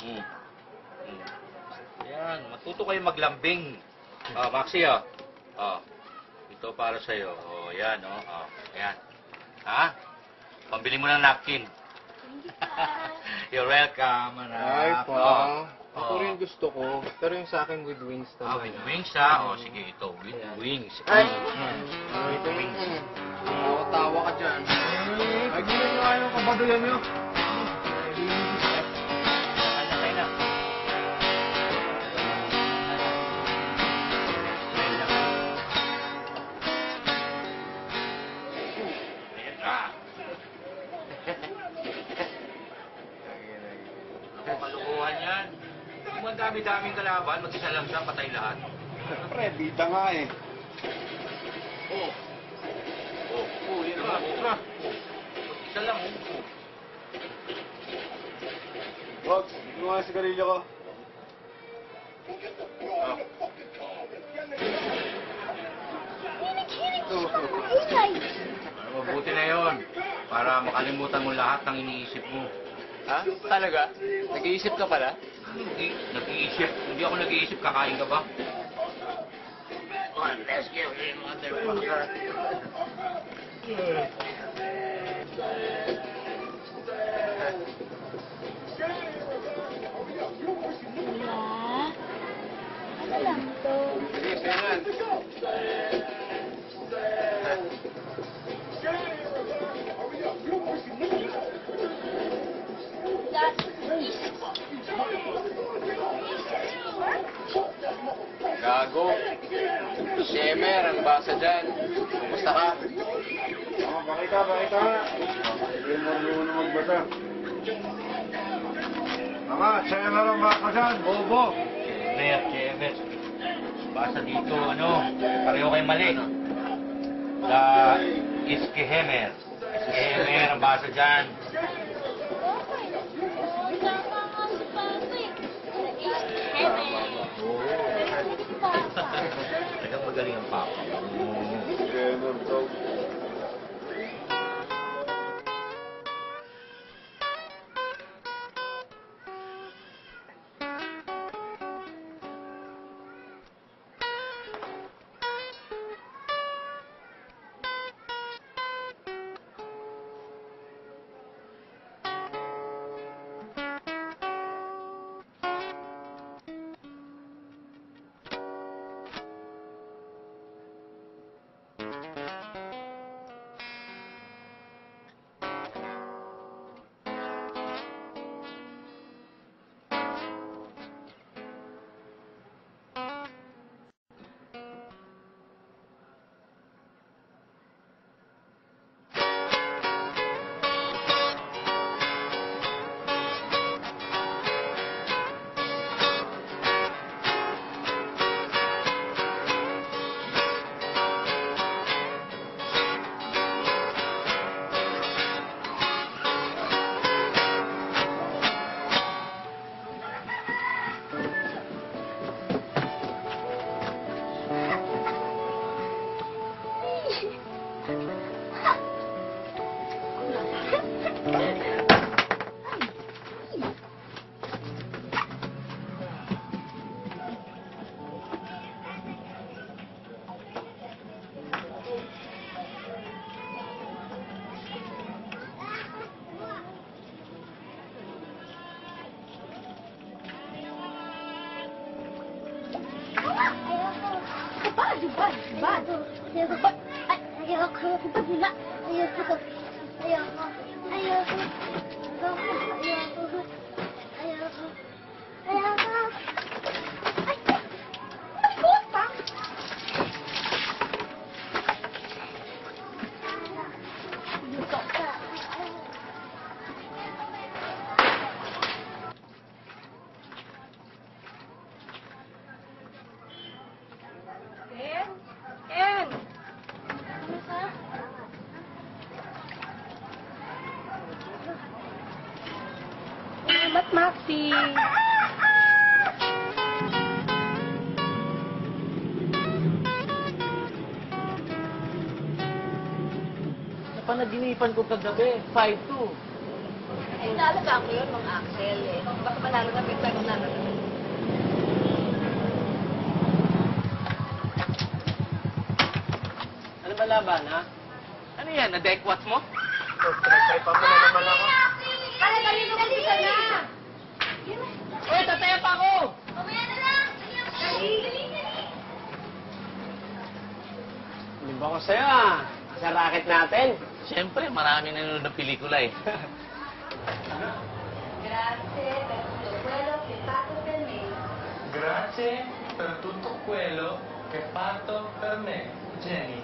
Mm. Mm. Ayan, matuto kayo maglambing. Maxi, oh. Oh. Ito para sa'yo. Oh, yan, oh. Oh. Ayan. Ha? Pambili mo ng napkin. You're welcome, anak. Ay, pa. Oh. Ako rin gusto ko. Pero yung sa akin with wings naman. With wings, ha? O, sige, ito. With wings. Ay! With wings. Tawa ka dyan. Ay, gano'n nga yung kabaduyan nyo. Kain na. Ayan na. Ang kalukuhan yan. Hindi mo ang dami-daming kalaban, mag-isa lang siya, patay lahat. Pre, bida nga eh. Yan na. Mag-isa lang, Wag, hindi mo nga sigarilyo ko. Mabuti na yon para makalimutan mo lahat ng iniisip mo. Ha? Talaga? Nag-iisip ka pala? Nag-iisip. Hindi ako nag-iisip. Kakain ka ba? Let's give him motherfucker. Ano lang to? Sige, Senan. Gago. Shemer, ang basa dyan. Kumusta ka? Bakit ka? Hindi mo marunong magbasa. Ama, Shemer ang basa dyan. Bobo. Chemer. Basa dito, pareho kayo mali. The Iskehemer. Iskehemer ang basa dyan. Talagang magaling ang papa. Shemer daw. Salamat, Maxi. Napanaginipan ko kagabi, 5-2. Eh, nalagaan ko yun, mga Axel. Eh. Baka manalo na, may tayo na. Ano ba laban, ha? Ano yan? Adequat mo? Try pa mo na naman ako. Kaya kanino ko dito na? Uy, tataya pa ako! Mamaya na lang! Dali! Liba ko sa'yo, ah. Sa racket natin. Siyempre, marami nanonood ng pelikula eh. Grazie, quello che fatto per me. Grazie per tutto quello che hai fatto per me, Jenny.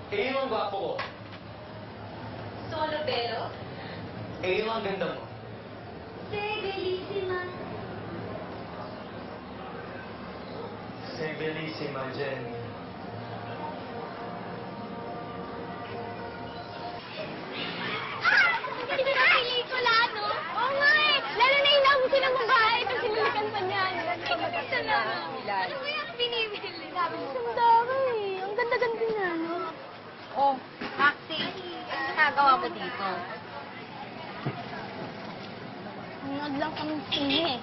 E io ang gwapo ko. Solo bello? E io ang ganda mo. Sei bellissima. Sei bellissima, Jenny. Hindi na pelikula, no? Oo nga eh. Lalo na inabusin ng babae pag sinulikan pa niya. Ito na. Ano ba yung pinibili? Sabi mo, sundara eh. Ang ganda-ganda niya, no? Oh, Maxi, ano ginagawa mo dito? Nanood lang kami sine.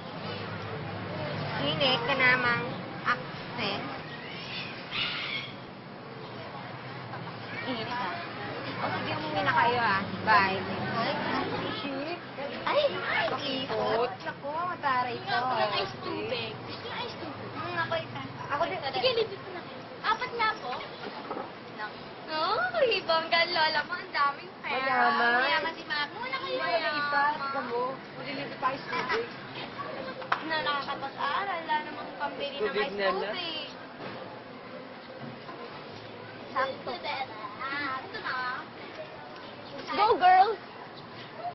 Sine ka namang accent. Init ah. O sige, umuwi na kayo ah. Bye. Ay, pakipot. Naku, mataray to. Ako ng ice tubig. Gusto ng ice tubig. Ako isa. Ako din. Sige, dito na. Apat na po. Oo, ibang lola mo. Ang daming pera. Mayaman. Mayaman si Mami. Wala kayo Malipat ka mo. Malilipat pa ice tubig. Na nakakapag-aral. Wala namang pambili ng Tubig ice na lang. tubig. Sakto. Ito na. Go, girls!